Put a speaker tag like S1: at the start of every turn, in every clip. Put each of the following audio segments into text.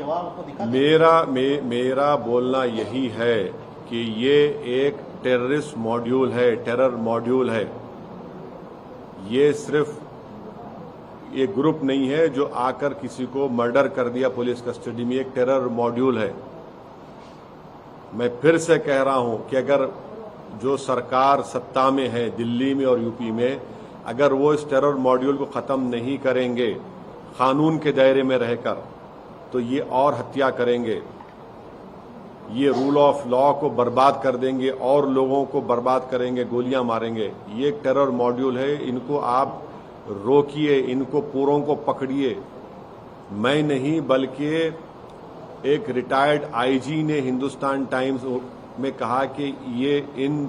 S1: जवाब आपको दिखा?
S2: मेरा बोलना यही है कि ये एक टेररिस्ट मॉड्यूल है, टेरर मॉड्यूल है। ये सिर्फ ये ग्रुप नहीं है जो आकर किसी को मर्डर कर दिया पुलिस कस्टडी में, एक टेरर मॉड्यूल है। मैं फिर से कह रहा हूं कि अगर जो सरकार सत्ता में है दिल्ली में और यूपी में, अगर वो इस टेरर मॉड्यूल को खत्म नहीं करेंगे कानून के दायरे में रहकर, तो ये और हत्या करेंगे, ये रूल ऑफ लॉ को बर्बाद कर देंगे और लोगों को बर्बाद करेंगे, गोलियां मारेंगे। ये एक टेरर मॉड्यूल है, इनको आप रोकिए, इनको पूरों को पकड़िए। मैं नहीं बल्कि एक रिटायर्ड आईजी ने हिंदुस्तान टाइम्स में कहा कि ये इन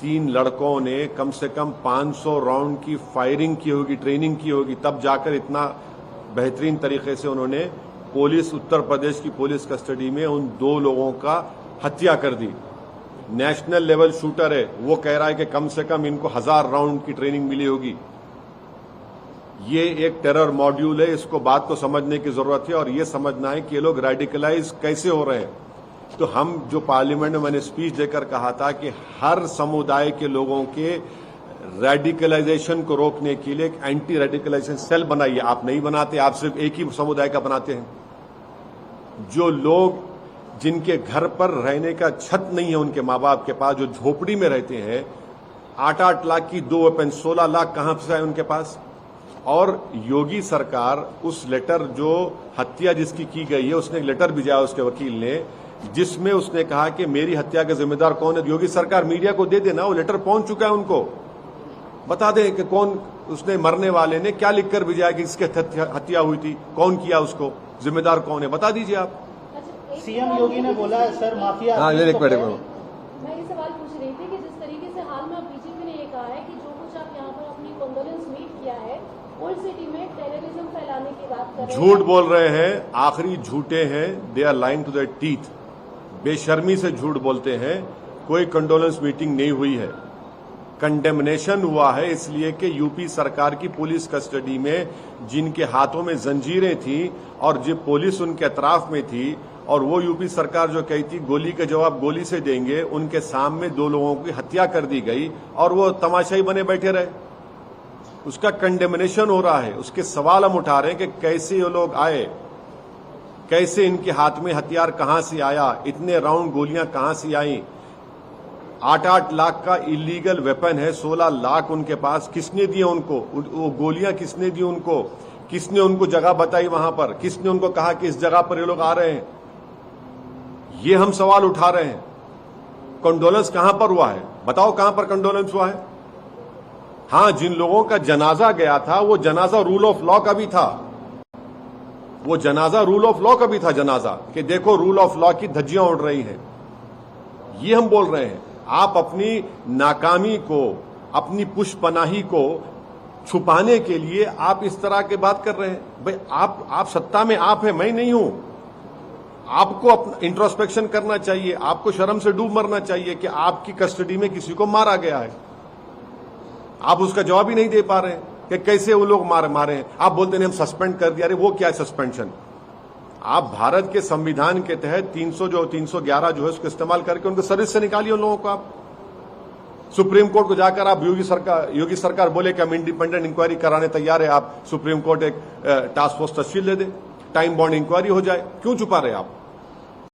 S2: 3 लड़कों ने कम से कम 500 राउंड की फायरिंग की होगी, ट्रेनिंग की होगी, तब जाकर इतना बेहतरीन तरीके से उन्होंने पुलिस, उत्तर प्रदेश की पुलिस कस्टडी में उन 2 लोगों का हत्या कर दी। नेशनल लेवल शूटर है, वो कह रहा है कि कम से कम इनको 1000 राउंड की ट्रेनिंग मिली होगी। ये एक टेरर मॉड्यूल है, इसको बात को समझने की जरूरत है और ये समझना है कि ये लोग रेडिकलाइज कैसे हो रहे हैं। तो हम जो पार्लियामेंट में मैंने स्पीच देकर कहा था कि हर समुदाय के लोगों के रेडिकलाइजेशन को रोकने के लिए एक एंटी रेडिकलाइजेशन सेल बनाइए। आप नहीं बनाते, आप सिर्फ एक ही समुदाय का बनाते हैं। जो लोग जिनके घर पर रहने का छत नहीं है उनके माँ बाप के पास, जो झोपड़ी में रहते हैं, 8-8 लाख की 2 वेपन, 16 लाख कहां से आए उनके पास। और योगी सरकार उस लेटर, जो हत्या जिसकी की गई है, उसने एक लेटर भिजाया उसके वकील ने, जिसमें उसने कहा कि मेरी हत्या का जिम्मेदार कौन है। योगी सरकार मीडिया को दे देना, वो लेटर पहुंच चुका है, उनको बता दें कि कौन उसने, मरने वाले ने क्या लिखकर भिजाया कि इसकी हत्या हुई थी, कौन किया, उसको जिम्मेदार कौन है, बता दीजिए आप।
S1: सीएम योगी ने बोला है सर माफिया।
S3: हाँ, एक मिनट
S4: मैं ये सवाल पूछ रही थी कि जिस तरीके से हाल में बीजेपी ने ये कहा है कि जो कुछ आप यहाँ पर अपनी कंडोलेंस मीट किया है, ओल्ड सिटी में टेररिज्म फैलाने की बात कर रहे हैं,
S2: झूठ बोल रहे हैं, आखिरी झूठे हैं, they are lying to their teeth, बेशर्मी से झूठ बोलते हैं। कोई कंडोलेंस मीटिंग नहीं हुई है, कंडेमनेशन हुआ है, इसलिए कि यूपी सरकार की पुलिस कस्टडी में जिनके हाथों में जंजीरें थी और जो पुलिस उनके अतराफ में थी, और वो यूपी सरकार जो कही थी गोली का जवाब गोली से देंगे, उनके सामने 2 लोगों की हत्या कर दी गई और वो तमाशाई बने बैठे रहे। उसका कंडेमनेशन हो रहा है, उसके सवाल हम उठा रहे हैं कि कैसे ये लोग आए, कैसे इनके हाथ में हथियार कहां से आया, इतने राउंड गोलियां कहां से आई। 8-8 लाख का इलीगल वेपन है, 16 लाख उनके पास, किसने दिए उनको वो गोलियां, किसने दी उनको, किसने उनको जगह बताई वहां पर, किसने उनको कहा कि इस जगह पर ये लोग आ रहे हैं। ये हम सवाल उठा रहे हैं। कंडोलेंस कहां पर हुआ है, बताओ कहां पर कंडोलेंस हुआ है। हां, जिन लोगों का जनाजा गया था वो जनाजा रूल ऑफ लॉ का भी था, वो जनाजा रूल ऑफ लॉ का भी था जनाजा, कि देखो रूल ऑफ लॉ की धज्जियां उड़ रही हैं। ये हम बोल रहे हैं। आप अपनी नाकामी को, अपनी पुष्पनाही को छुपाने के लिए आप इस तरह की बात कर रहे हैं। भाई आप सत्ता में आप हैं, मैं नहीं हूं। आपको अपना इंट्रोस्पेक्शन करना चाहिए, आपको शर्म से डूब मरना चाहिए कि आपकी कस्टडी में किसी को मारा गया है। आप उसका जवाब ही नहीं दे पा रहे हैं कि कैसे वो लोग मारे हैं। आप बोलते हैं हम सस्पेंड कर दिया। अरे वो क्या है सस्पेंशन? आप भारत के संविधान के तहत 311 जो है उसको इस्तेमाल करके उनको सर्विस से निकालिए उन लोगों को। आप सुप्रीम कोर्ट को जाकर आप योगी सरकार बोले कि हम इंडिपेंडेंट इंक्वायरी कराने तैयार है, आप सुप्रीम कोर्ट एक टास्क फोर्स तश्कील दे दे, टाइम बॉन्ड इंक्वायरी हो जाए। क्यों छुपा रहे आप?